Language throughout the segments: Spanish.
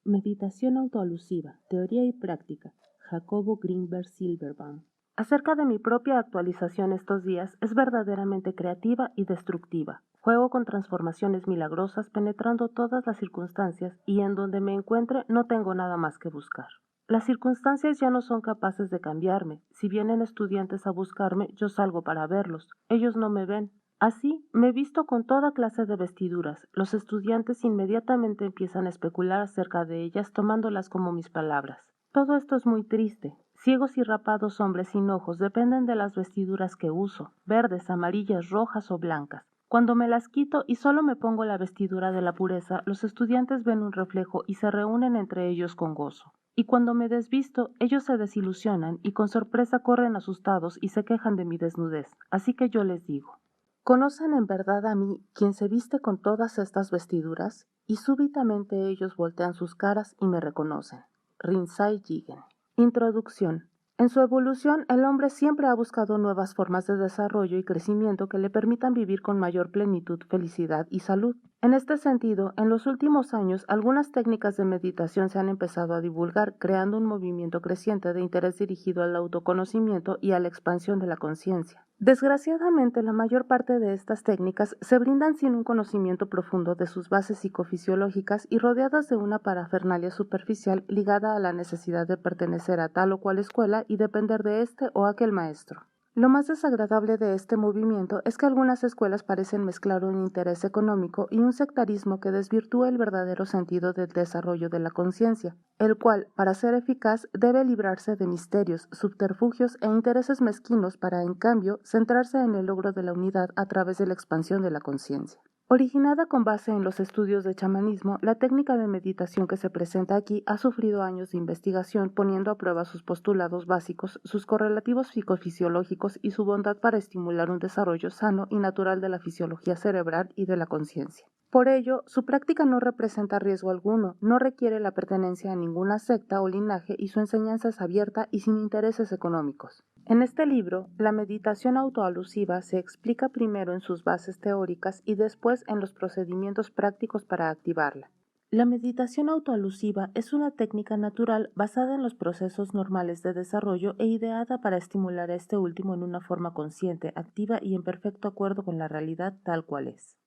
Meditación autoalusiva, teoría y práctica. Jacobo Greenberg Silverbaum. Acerca de mi propia actualización estos días, es verdaderamente creativa y destructiva. Juego con transformaciones milagrosas penetrando todas las circunstancias y en donde me encuentre no tengo nada más que buscar. Las circunstancias ya no son capaces de cambiarme. Si vienen estudiantes a buscarme, yo salgo para verlos. Ellos no me ven. Así, me visto con toda clase de vestiduras. Los estudiantes inmediatamente empiezan a especular acerca de ellas tomándolas como mis palabras. Todo esto es muy triste. Ciegos y rapados hombres sin ojos dependen de las vestiduras que uso, verdes, amarillas, rojas o blancas. Cuando me las quito y solo me pongo la vestidura de la pureza, los estudiantes ven un reflejo y se reúnen entre ellos con gozo. Y cuando me desvisto, ellos se desilusionan y con sorpresa corren asustados y se quejan de mi desnudez. Así que yo les digo: ¿conocen en verdad a mí, quien se viste con todas estas vestiduras? Y súbitamente ellos voltean sus caras y me reconocen. Rinzai Jigen. Introducción. En su evolución, el hombre siempre ha buscado nuevas formas de desarrollo y crecimiento que le permitan vivir con mayor plenitud, felicidad y salud. En este sentido, en los últimos años, algunas técnicas de meditación se han empezado a divulgar, creando un movimiento creciente de interés dirigido al autoconocimiento y a la expansión de la conciencia. Desgraciadamente, la mayor parte de estas técnicas se brindan sin un conocimiento profundo de sus bases psicofisiológicas y rodeadas de una parafernalia superficial ligada a la necesidad de pertenecer a tal o cual escuela y depender de este o aquel maestro. Lo más desagradable de este movimiento es que algunas escuelas parecen mezclar un interés económico y un sectarismo que desvirtúa el verdadero sentido del desarrollo de la conciencia, el cual, para ser eficaz, debe librarse de misterios, subterfugios e intereses mezquinos para, en cambio, centrarse en el logro de la unidad a través de la expansión de la conciencia. Originada con base en los estudios de chamanismo, la técnica de meditación que se presenta aquí ha sufrido años de investigación poniendo a prueba sus postulados básicos, sus correlativos psicofisiológicos y su bondad para estimular un desarrollo sano y natural de la fisiología cerebral y de la conciencia. Por ello, su práctica no representa riesgo alguno, no requiere la pertenencia a ninguna secta o linaje y su enseñanza es abierta y sin intereses económicos. En este libro, la meditación autoalusiva se explica primero en sus bases teóricas y después en los procedimientos prácticos para activarla. La meditación autoalusiva es una técnica natural basada en los procesos normales de desarrollo e ideada para estimular a este último en una forma consciente, activa y en perfecto acuerdo con la realidad tal cual es.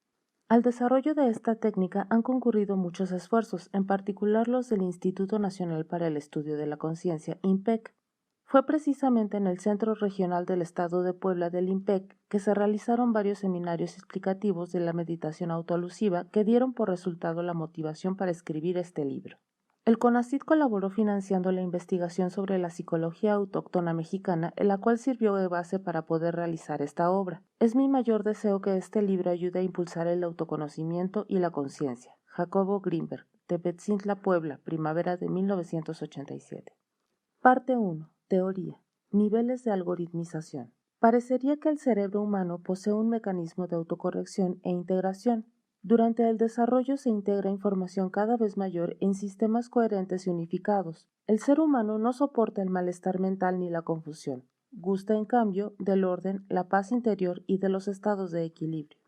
Al desarrollo de esta técnica han concurrido muchos esfuerzos, en particular los del Instituto Nacional para el Estudio de la Conciencia, INPEC. Fue precisamente en el Centro Regional del Estado de Puebla del INPEC que se realizaron varios seminarios explicativos de la meditación autoalusiva que dieron por resultado la motivación para escribir este libro. El CONACYT colaboró financiando la investigación sobre la psicología autóctona mexicana, en la cual sirvió de base para poder realizar esta obra. Es mi mayor deseo que este libro ayude a impulsar el autoconocimiento y la conciencia. Jacobo Greenberg, Tepetzintla, Puebla, primavera de 1987. Parte 1. Teoría. Niveles de algoritmización. Parecería que el cerebro humano posee un mecanismo de autocorrección e integración. Durante el desarrollo se integra información cada vez mayor en sistemas coherentes y unificados. El ser humano no soporta el malestar mental ni la confusión. Gusta, en cambio, del orden, la paz interior y de los estados de equilibrio.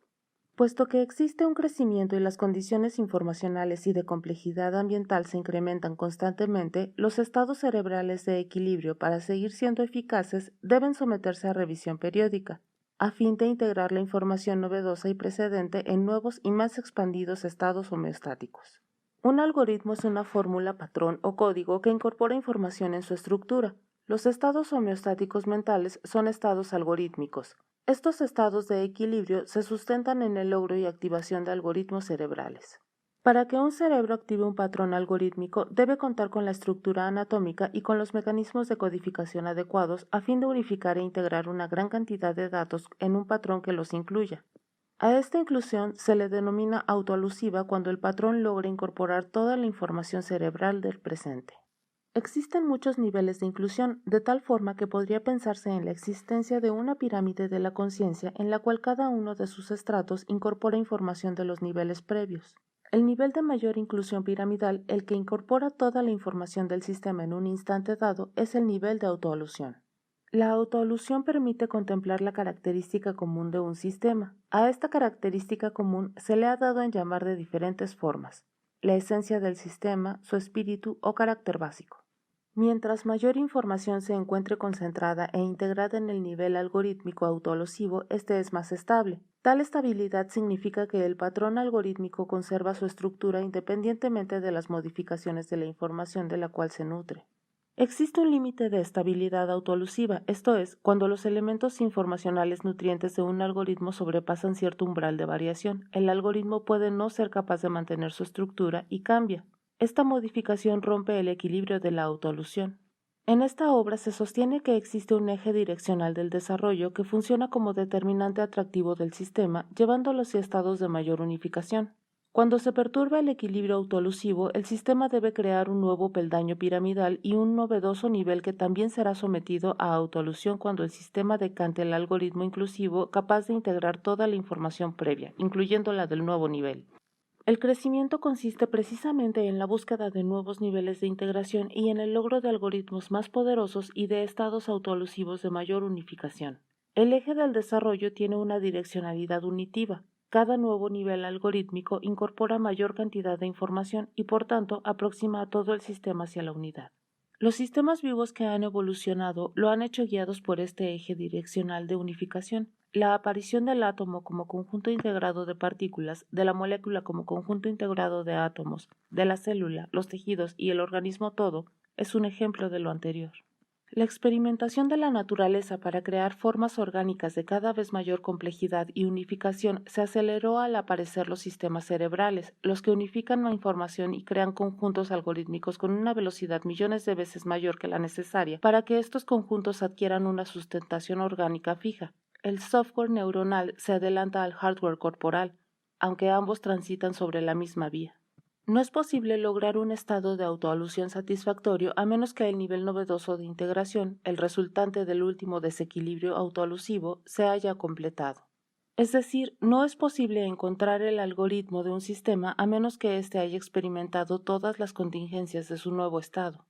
Puesto que existe un crecimiento y las condiciones informacionales y de complejidad ambiental se incrementan constantemente, los estados cerebrales de equilibrio, para seguir siendo eficaces, deben someterse a revisión periódica, a fin de integrar la información novedosa y precedente en nuevos y más expandidos estados homeostáticos. Un algoritmo es una fórmula, patrón o código que incorpora información en su estructura. Los estados homeostáticos mentales son estados algorítmicos. Estos estados de equilibrio se sustentan en el logro y activación de algoritmos cerebrales. Para que un cerebro active un patrón algorítmico, debe contar con la estructura anatómica y con los mecanismos de codificación adecuados a fin de unificar e integrar una gran cantidad de datos en un patrón que los incluya. A esta inclusión se le denomina autoalusiva cuando el patrón logra incorporar toda la información cerebral del presente. Existen muchos niveles de inclusión, de tal forma que podría pensarse en la existencia de una pirámide de la conciencia en la cual cada uno de sus estratos incorpora información de los niveles previos. El nivel de mayor inclusión piramidal, el que incorpora toda la información del sistema en un instante dado, es el nivel de autoalusión. La autoalusión permite contemplar la característica común de un sistema. A esta característica común se le ha dado en llamar de diferentes formas: la esencia del sistema, su espíritu o carácter básico. Mientras mayor información se encuentre concentrada e integrada en el nivel algorítmico autoalusivo, este es más estable. Tal estabilidad significa que el patrón algorítmico conserva su estructura independientemente de las modificaciones de la información de la cual se nutre. Existe un límite de estabilidad autoalusiva, esto es, cuando los elementos informacionales nutrientes de un algoritmo sobrepasan cierto umbral de variación, el algoritmo puede no ser capaz de mantener su estructura y cambia. Esta modificación rompe el equilibrio de la autoalusión. En esta obra se sostiene que existe un eje direccional del desarrollo que funciona como determinante atractivo del sistema, llevándolo hacia estados de mayor unificación. Cuando se perturba el equilibrio autoalusivo, el sistema debe crear un nuevo peldaño piramidal y un novedoso nivel que también será sometido a autoalusión cuando el sistema decante el algoritmo inclusivo capaz de integrar toda la información previa, incluyendo la del nuevo nivel. El crecimiento consiste precisamente en la búsqueda de nuevos niveles de integración y en el logro de algoritmos más poderosos y de estados autoalusivos de mayor unificación. El eje del desarrollo tiene una direccionalidad unitiva. Cada nuevo nivel algorítmico incorpora mayor cantidad de información y por tanto aproxima a todo el sistema hacia la unidad. Los sistemas vivos que han evolucionado lo han hecho guiados por este eje direccional de unificación. La aparición del átomo como conjunto integrado de partículas, de la molécula como conjunto integrado de átomos, de la célula, los tejidos y el organismo todo, es un ejemplo de lo anterior. La experimentación de la naturaleza para crear formas orgánicas de cada vez mayor complejidad y unificación se aceleró al aparecer los sistemas cerebrales, los que unifican la información y crean conjuntos algorítmicos con una velocidad millones de veces mayor que la necesaria para que estos conjuntos adquieran una sustentación orgánica fija. El software neuronal se adelanta al hardware corporal, aunque ambos transitan sobre la misma vía. No es posible lograr un estado de autoalusión satisfactorio a menos que el nivel novedoso de integración, el resultante del último desequilibrio autoalusivo, se haya completado. Es decir, no es posible encontrar el algoritmo de un sistema a menos que éste haya experimentado todas las contingencias de su nuevo estado.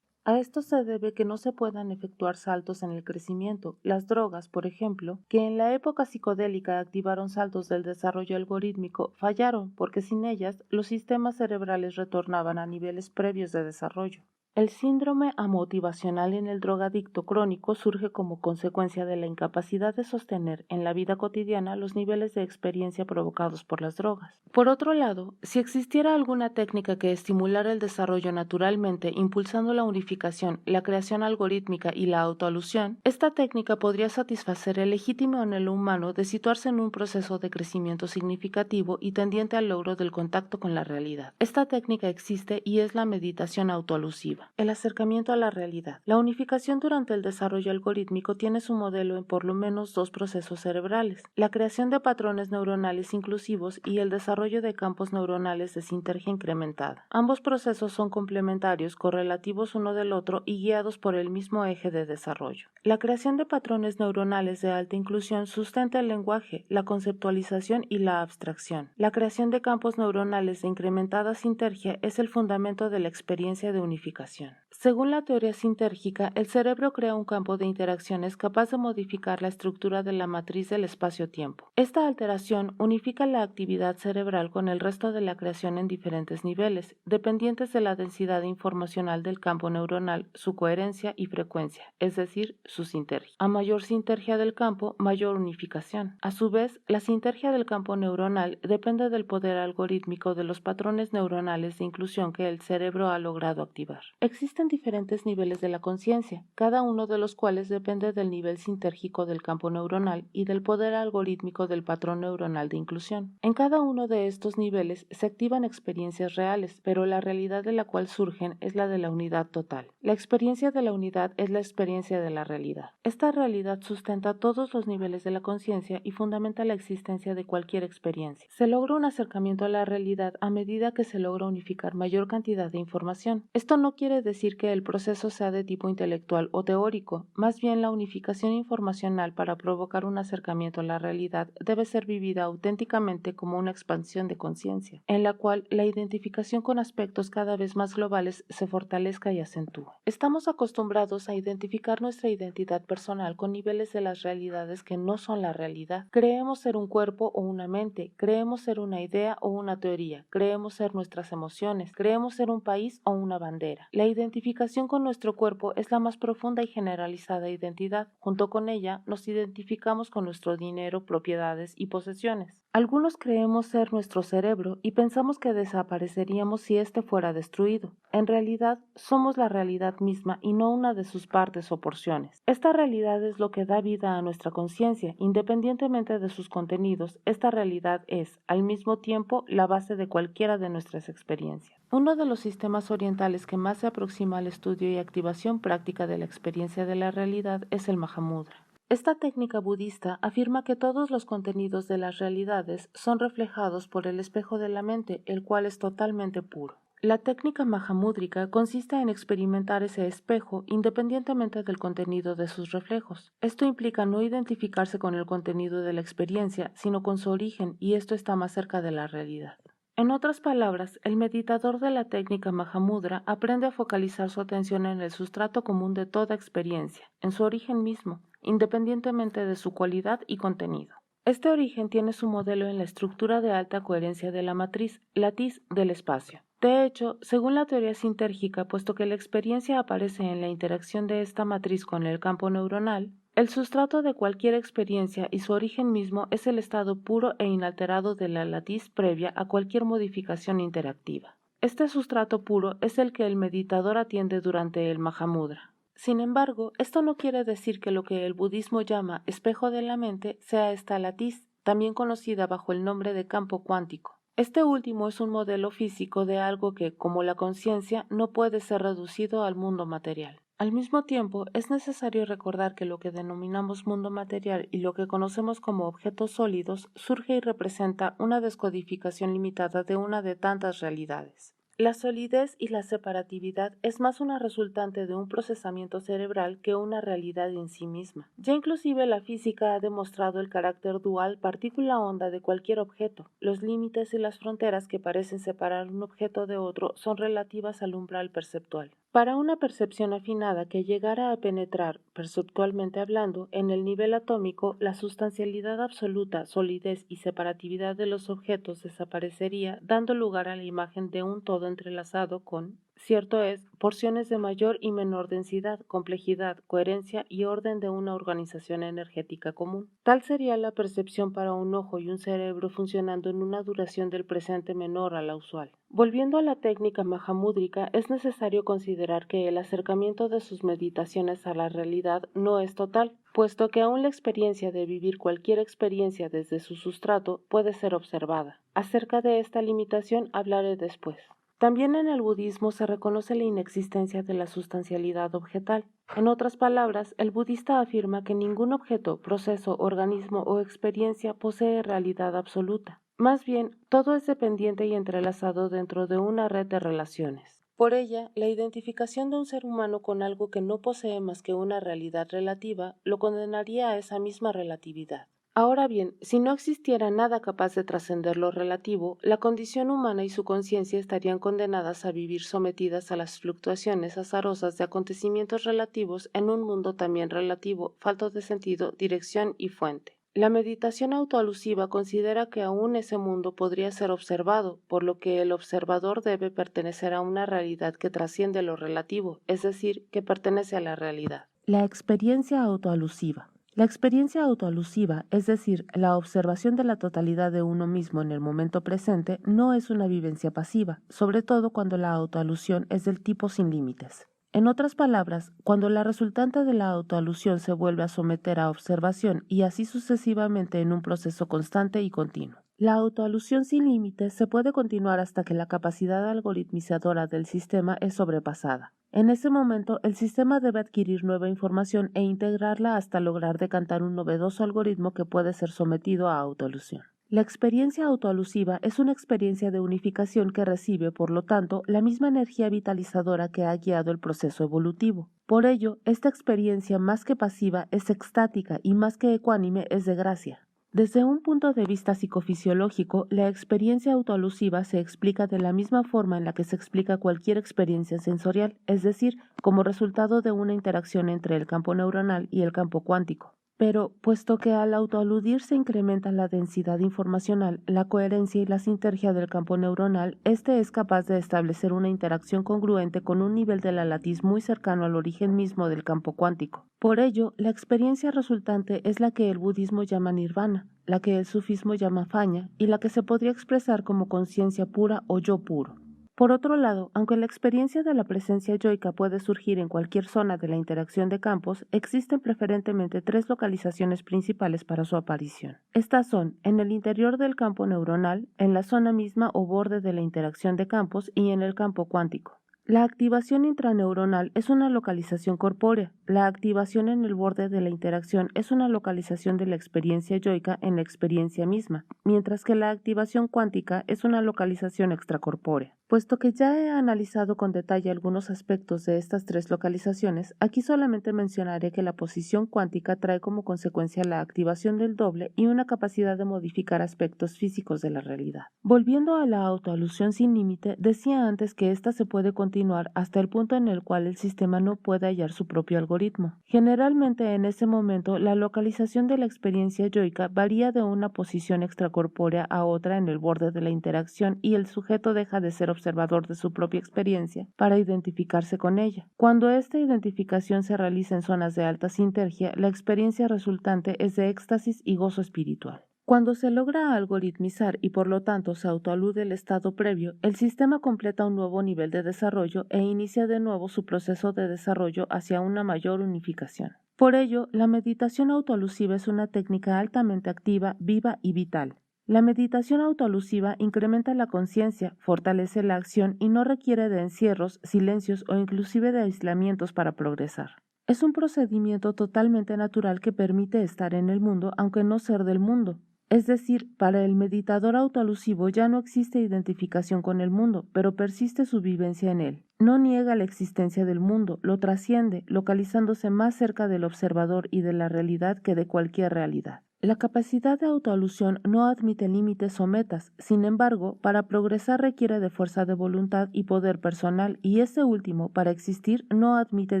A esto se debe que no se puedan efectuar saltos en el crecimiento. Las drogas, por ejemplo, que en la época psicodélica activaron saltos del desarrollo algorítmico, fallaron porque sin ellas los sistemas cerebrales retornaban a niveles previos de desarrollo. El síndrome amotivacional en el drogadicto crónico surge como consecuencia de la incapacidad de sostener en la vida cotidiana los niveles de experiencia provocados por las drogas. Por otro lado, si existiera alguna técnica que estimulara el desarrollo naturalmente, impulsando la unificación, la creación algorítmica y la autoalusión, esta técnica podría satisfacer el legítimo anhelo humano de situarse en un proceso de crecimiento significativo y tendiente al logro del contacto con la realidad. Esta técnica existe y es la meditación autoalusiva. El acercamiento a la realidad. La unificación durante el desarrollo algorítmico tiene su modelo en por lo menos dos procesos cerebrales: la creación de patrones neuronales inclusivos y el desarrollo de campos neuronales de sinergia incrementada. Ambos procesos son complementarios, correlativos uno del otro y guiados por el mismo eje de desarrollo. La creación de patrones neuronales de alta inclusión sustenta el lenguaje, la conceptualización y la abstracción. La creación de campos neuronales de incrementada sinergia es el fundamento de la experiencia de unificación. Según la teoría sintérgica, el cerebro crea un campo de interacciones capaz de modificar la estructura de la matriz del espacio-tiempo. Esta alteración unifica la actividad cerebral con el resto de la creación en diferentes niveles, dependientes de la densidad informacional del campo neuronal, su coherencia y frecuencia, es decir, su sinergia. A mayor sinergia del campo, mayor unificación. A su vez, la sinergia del campo neuronal depende del poder algorítmico de los patrones neuronales de inclusión que el cerebro ha logrado activar. Existen diferentes niveles de la conciencia, cada uno de los cuales depende del nivel sintérgico del campo neuronal y del poder algorítmico del patrón neuronal de inclusión. En cada uno de estos niveles se activan experiencias reales, pero la realidad de la cual surgen es la de la unidad total. La experiencia de la unidad es la experiencia de la realidad. Esta realidad sustenta todos los niveles de la conciencia y fundamenta la existencia de cualquier experiencia. Se logra un acercamiento a la realidad a medida que se logra unificar mayor cantidad de información. Esto no quiere quiere decir que el proceso sea de tipo intelectual o teórico, más bien la unificación informacional para provocar un acercamiento a la realidad debe ser vivida auténticamente como una expansión de conciencia, en la cual la identificación con aspectos cada vez más globales se fortalezca y acentúe. Estamos acostumbrados a identificar nuestra identidad personal con niveles de las realidades que no son la realidad. Creemos ser un cuerpo o una mente, creemos ser una idea o una teoría, creemos ser nuestras emociones, creemos ser un país o una bandera. La identificación con nuestro cuerpo es la más profunda y generalizada identidad. Junto con ella, nos identificamos con nuestro dinero, propiedades y posesiones. Algunos creemos ser nuestro cerebro y pensamos que desapareceríamos si éste fuera destruido. En realidad, somos la realidad misma y no una de sus partes o porciones. Esta realidad es lo que da vida a nuestra conciencia. Independientemente de sus contenidos, esta realidad es, al mismo tiempo, la base de cualquiera de nuestras experiencias. Uno de los sistemas orientales que más se aproxima al estudio y activación práctica de la experiencia de la realidad es el Mahamudra. Esta técnica budista afirma que todos los contenidos de las realidades son reflejados por el espejo de la mente, el cual es totalmente puro. La técnica mahamúdrica consiste en experimentar ese espejo independientemente del contenido de sus reflejos. Esto implica no identificarse con el contenido de la experiencia, sino con su origen, y esto está más cerca de la realidad. En otras palabras, el meditador de la técnica Mahamudra aprende a focalizar su atención en el sustrato común de toda experiencia, en su origen mismo, independientemente de su cualidad y contenido. Este origen tiene su modelo en la estructura de alta coherencia de la matriz, la TIS del espacio. De hecho, según la teoría sintérgica, puesto que la experiencia aparece en la interacción de esta matriz con el campo neuronal, el sustrato de cualquier experiencia y su origen mismo es el estado puro e inalterado de la latiz previa a cualquier modificación interactiva. Este sustrato puro es el que el meditador atiende durante el Mahamudra. Sin embargo, esto no quiere decir que lo que el budismo llama espejo de la mente sea esta latiz, también conocida bajo el nombre de campo cuántico. Este último es un modelo físico de algo que, como la conciencia, no puede ser reducido al mundo material. Al mismo tiempo, es necesario recordar que lo que denominamos mundo material y lo que conocemos como objetos sólidos surge y representa una descodificación limitada de una de tantas realidades. La solidez y la separatividad es más una resultante de un procesamiento cerebral que una realidad en sí misma. Ya inclusive la física ha demostrado el carácter dual partícula-onda de cualquier objeto. Los límites y las fronteras que parecen separar un objeto de otro son relativas al umbral perceptual. Para una percepción afinada que llegara a penetrar, perceptualmente hablando, en el nivel atómico, la sustancialidad absoluta, solidez y separatividad de los objetos desaparecería, dando lugar a la imagen de un todo entrelazado con, cierto es, porciones de mayor y menor densidad, complejidad, coherencia y orden de una organización energética común. Tal sería la percepción para un ojo y un cerebro funcionando en una duración del presente menor a la usual. Volviendo a la técnica mahamúdrica, es necesario considerar que el acercamiento de sus meditaciones a la realidad no es total, puesto que aún la experiencia de vivir cualquier experiencia desde su sustrato puede ser observada. Acerca de esta limitación hablaré después. También en el budismo se reconoce la inexistencia de la sustancialidad objetal. En otras palabras, el budista afirma que ningún objeto, proceso, organismo o experiencia posee realidad absoluta. Más bien, todo es dependiente y entrelazado dentro de una red de relaciones. Por ella, la identificación de un ser humano con algo que no posee más que una realidad relativa lo condenaría a esa misma relatividad. Ahora bien, si no existiera nada capaz de trascender lo relativo, la condición humana y su conciencia estarían condenadas a vivir sometidas a las fluctuaciones azarosas de acontecimientos relativos en un mundo también relativo, falto de sentido, dirección y fuente. La meditación autoalusiva considera que aún ese mundo podría ser observado, por lo que el observador debe pertenecer a una realidad que trasciende lo relativo, es decir, que pertenece a la realidad. La experiencia autoalusiva. La experiencia autoalusiva, es decir, la observación de la totalidad de uno mismo en el momento presente, no es una vivencia pasiva, sobre todo cuando la autoalusión es del tipo sin límites. En otras palabras, cuando la resultante de la autoalusión se vuelve a someter a observación y así sucesivamente en un proceso constante y continuo. La autoalusión sin límites se puede continuar hasta que la capacidad algoritmizadora del sistema es sobrepasada. En ese momento, el sistema debe adquirir nueva información e integrarla hasta lograr decantar un novedoso algoritmo que puede ser sometido a autoalusión. La experiencia autoalusiva es una experiencia de unificación que recibe, por lo tanto, la misma energía vitalizadora que ha guiado el proceso evolutivo. Por ello, esta experiencia más que pasiva es extática y más que ecuánime es de gracia. Desde un punto de vista psicofisiológico, la experiencia autoalusiva se explica de la misma forma en la que se explica cualquier experiencia sensorial, es decir, como resultado de una interacción entre el campo neuronal y el campo cuántico. Pero, puesto que al autoaludir se incrementa la densidad informacional, la coherencia y la sinergia del campo neuronal, este es capaz de establecer una interacción congruente con un nivel de la latiz muy cercano al origen mismo del campo cuántico. Por ello, la experiencia resultante es la que el budismo llama nirvana, la que el sufismo llama faña y la que se podría expresar como conciencia pura o yo puro. Por otro lado, aunque la experiencia de la presencia yoica puede surgir en cualquier zona de la interacción de campos, existen preferentemente tres localizaciones principales para su aparición. Estas son en el interior del campo neuronal, en la zona misma o borde de la interacción de campos y en el campo cuántico. La activación intraneuronal es una localización corpórea. La activación en el borde de la interacción es una localización de la experiencia yoica en la experiencia misma, mientras que la activación cuántica es una localización extracorpórea. Puesto que ya he analizado con detalle algunos aspectos de estas tres localizaciones, aquí solamente mencionaré que la posición cuántica trae como consecuencia la activación del doble y una capacidad de modificar aspectos físicos de la realidad. Volviendo a la autoalusión sin límite, decía antes que ésta se puede continuar hasta el punto en el cual el sistema no puede hallar su propio algoritmo. Generalmente en ese momento la localización de la experiencia yoica varía de una posición extracorpórea a otra en el borde de la interacción y el sujeto deja de ser observador de su propia experiencia para identificarse con ella. Cuando esta identificación se realiza en zonas de alta sinergia, la experiencia resultante es de éxtasis y gozo espiritual. Cuando se logra algoritmizar y por lo tanto se autoalude el estado previo, el sistema completa un nuevo nivel de desarrollo e inicia de nuevo su proceso de desarrollo hacia una mayor unificación. Por ello, la meditación autoalusiva es una técnica altamente activa, viva y vital. La meditación autoalusiva incrementa la conciencia, fortalece la acción y no requiere de encierros, silencios o inclusive de aislamientos para progresar. Es un procedimiento totalmente natural que permite estar en el mundo aunque no ser del mundo. Es decir, para el meditador autoalusivo ya no existe identificación con el mundo, pero persiste su vivencia en él. No niega la existencia del mundo, lo trasciende, localizándose más cerca del observador y de la realidad que de cualquier realidad. La capacidad de autoalusión no admite límites o metas, sin embargo, para progresar requiere de fuerza de voluntad y poder personal, y este último, para existir, no admite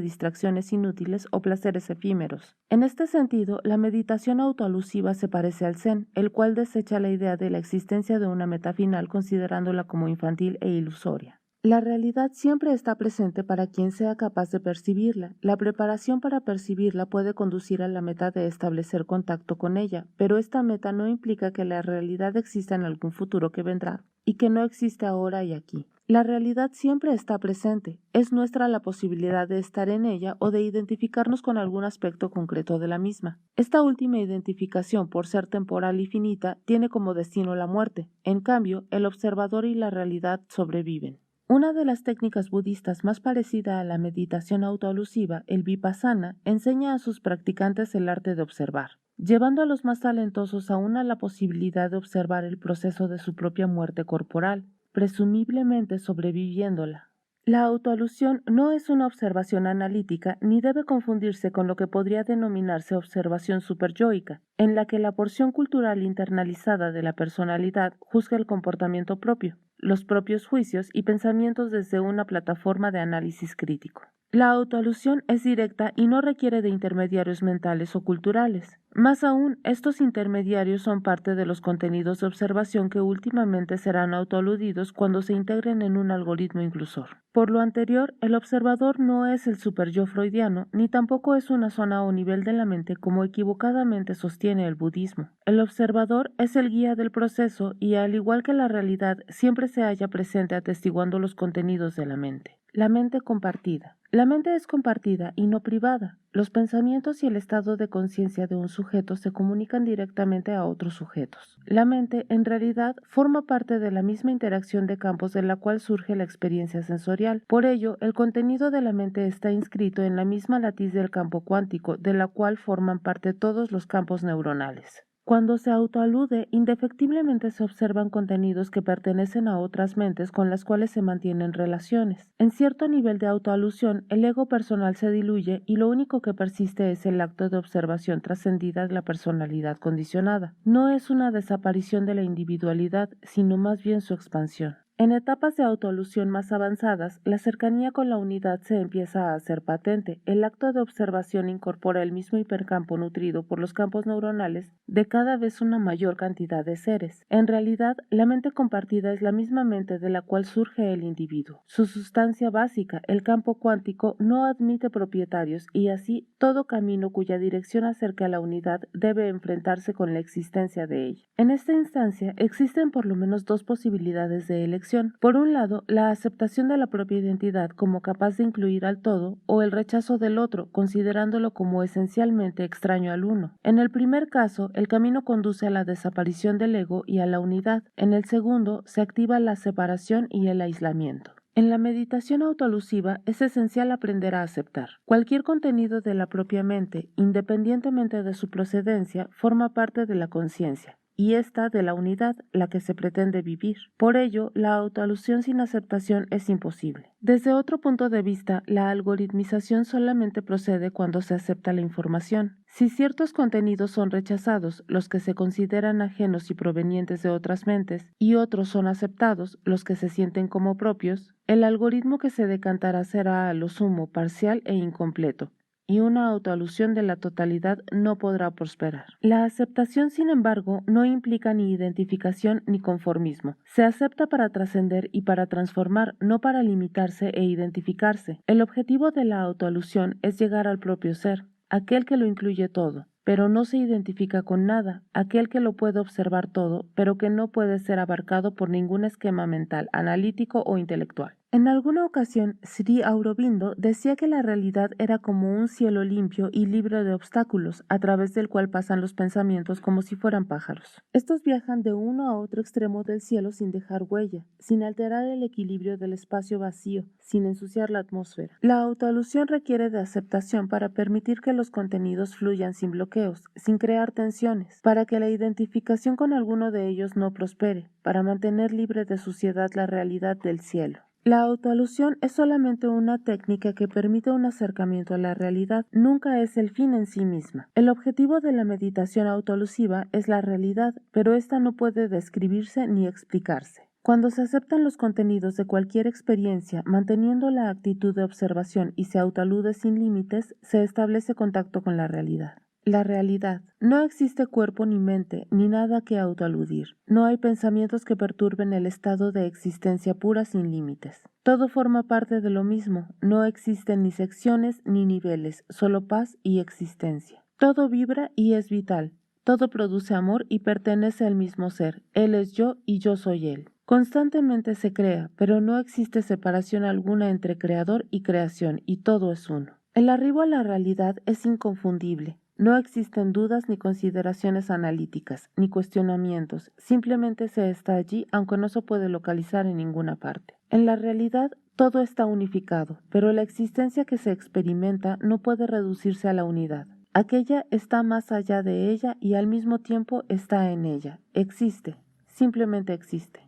distracciones inútiles o placeres efímeros. En este sentido, la meditación autoalusiva se parece al Zen, el cual desecha la idea de la existencia de una meta final considerándola como infantil e ilusoria. La realidad siempre está presente para quien sea capaz de percibirla. La preparación para percibirla puede conducir a la meta de establecer contacto con ella, pero esta meta no implica que la realidad exista en algún futuro que vendrá y que no existe ahora y aquí. La realidad siempre está presente. Es nuestra la posibilidad de estar en ella o de identificarnos con algún aspecto concreto de la misma. Esta última identificación, por ser temporal y finita, tiene como destino la muerte. En cambio, el observador y la realidad sobreviven. Una de las técnicas budistas más parecida a la meditación autoalusiva, el vipassana, enseña a sus practicantes el arte de observar, llevando a los más talentosos aún a la posibilidad de observar el proceso de su propia muerte corporal, presumiblemente sobreviviéndola. La autoalusión no es una observación analítica ni debe confundirse con lo que podría denominarse observación superyoica, en la que la porción cultural internalizada de la personalidad juzga el comportamiento propio, los propios juicios y pensamientos desde una plataforma de análisis crítico. La autoalusión es directa y no requiere de intermediarios mentales o culturales. Más aún, estos intermediarios son parte de los contenidos de observación que últimamente serán autoaludidos cuando se integren en un algoritmo inclusor. Por lo anterior, el observador no es el superyo freudiano, ni tampoco es una zona o nivel de la mente como equivocadamente sostiene el budismo. El observador es el guía del proceso y, al igual que la realidad, siempre se halla presente atestiguando los contenidos de la mente. La mente compartida. La mente es compartida y no privada. Los pensamientos y el estado de conciencia de un sujeto se comunican directamente a otros sujetos. La mente, en realidad, forma parte de la misma interacción de campos de la cual surge la experiencia sensorial. Por ello, el contenido de la mente está inscrito en la misma latiz del campo cuántico, de la cual forman parte todos los campos neuronales. Cuando se autoalude, indefectiblemente se observan contenidos que pertenecen a otras mentes con las cuales se mantienen relaciones. En cierto nivel de autoalusión, el ego personal se diluye y lo único que persiste es el acto de observación trascendida de la personalidad condicionada. No es una desaparición de la individualidad, sino más bien su expansión. En etapas de autoalusión más avanzadas, la cercanía con la unidad se empieza a hacer patente. El acto de observación incorpora el mismo hipercampo nutrido por los campos neuronales de cada vez una mayor cantidad de seres. En realidad, la mente compartida es la misma mente de la cual surge el individuo. Su sustancia básica, el campo cuántico, no admite propietarios y así todo camino cuya dirección acerca a la unidad debe enfrentarse con la existencia de ella. En esta instancia existen por lo menos dos posibilidades de elección. Por un lado, la aceptación de la propia identidad como capaz de incluir al todo, o el rechazo del otro, considerándolo como esencialmente extraño al uno. En el primer caso, el camino conduce a la desaparición del ego y a la unidad. En el segundo, se activa la separación y el aislamiento. En la meditación autoalusiva es esencial aprender a aceptar. Cualquier contenido de la propia mente, independientemente de su procedencia, forma parte de la conciencia, y esta de la unidad, la que se pretende vivir. Por ello, la autoalusión sin aceptación es imposible. Desde otro punto de vista, la algoritmización solamente procede cuando se acepta la información. Si ciertos contenidos son rechazados, los que se consideran ajenos y provenientes de otras mentes, y otros son aceptados, los que se sienten como propios, el algoritmo que se decantará será a lo sumo parcial e incompleto, y una autoalusión de la totalidad no podrá prosperar. La aceptación, sin embargo, no implica ni identificación ni conformismo. Se acepta para trascender y para transformar, no para limitarse e identificarse. El objetivo de la autoalusión es llegar al propio ser, aquel que lo incluye todo, pero no se identifica con nada, aquel que lo puede observar todo, pero que no puede ser abarcado por ningún esquema mental, analítico o intelectual. En alguna ocasión, Sri Aurobindo decía que la realidad era como un cielo limpio y libre de obstáculos, a través del cual pasan los pensamientos como si fueran pájaros. Estos viajan de uno a otro extremo del cielo sin dejar huella, sin alterar el equilibrio del espacio vacío, sin ensuciar la atmósfera. La autoalusión requiere de aceptación para permitir que los contenidos fluyan sin bloqueos, sin crear tensiones, para que la identificación con alguno de ellos no prospere, para mantener libre de suciedad la realidad del cielo. La autoalusión es solamente una técnica que permite un acercamiento a la realidad, nunca es el fin en sí misma. El objetivo de la meditación autoalusiva es la realidad, pero esta no puede describirse ni explicarse. Cuando se aceptan los contenidos de cualquier experiencia, manteniendo la actitud de observación y se autoalude sin límites, se establece contacto con la realidad. La realidad. No existe cuerpo ni mente, ni nada que autoaludir. No hay pensamientos que perturben el estado de existencia pura sin límites. Todo forma parte de lo mismo. No existen ni secciones ni niveles, solo paz y existencia. Todo vibra y es vital. Todo produce amor y pertenece al mismo ser. Él es yo y yo soy él. Constantemente se crea, pero no existe separación alguna entre creador y creación, y todo es uno. El arribo a la realidad es inconfundible. No existen dudas ni consideraciones analíticas, ni cuestionamientos, simplemente se está allí aunque no se puede localizar en ninguna parte. En la realidad todo está unificado, pero la existencia que se experimenta no puede reducirse a la unidad. Aquella está más allá de ella y al mismo tiempo está en ella. Existe, simplemente existe.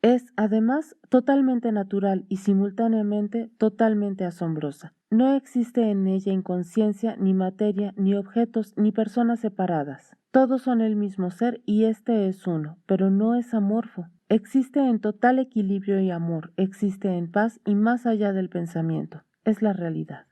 Es, además, totalmente natural y simultáneamente totalmente asombrosa. No existe en ella inconsciencia, ni materia, ni objetos, ni personas separadas. Todos son el mismo ser y este es uno, pero no es amorfo. Existe en total equilibrio y amor, existe en paz y más allá del pensamiento. Es la realidad.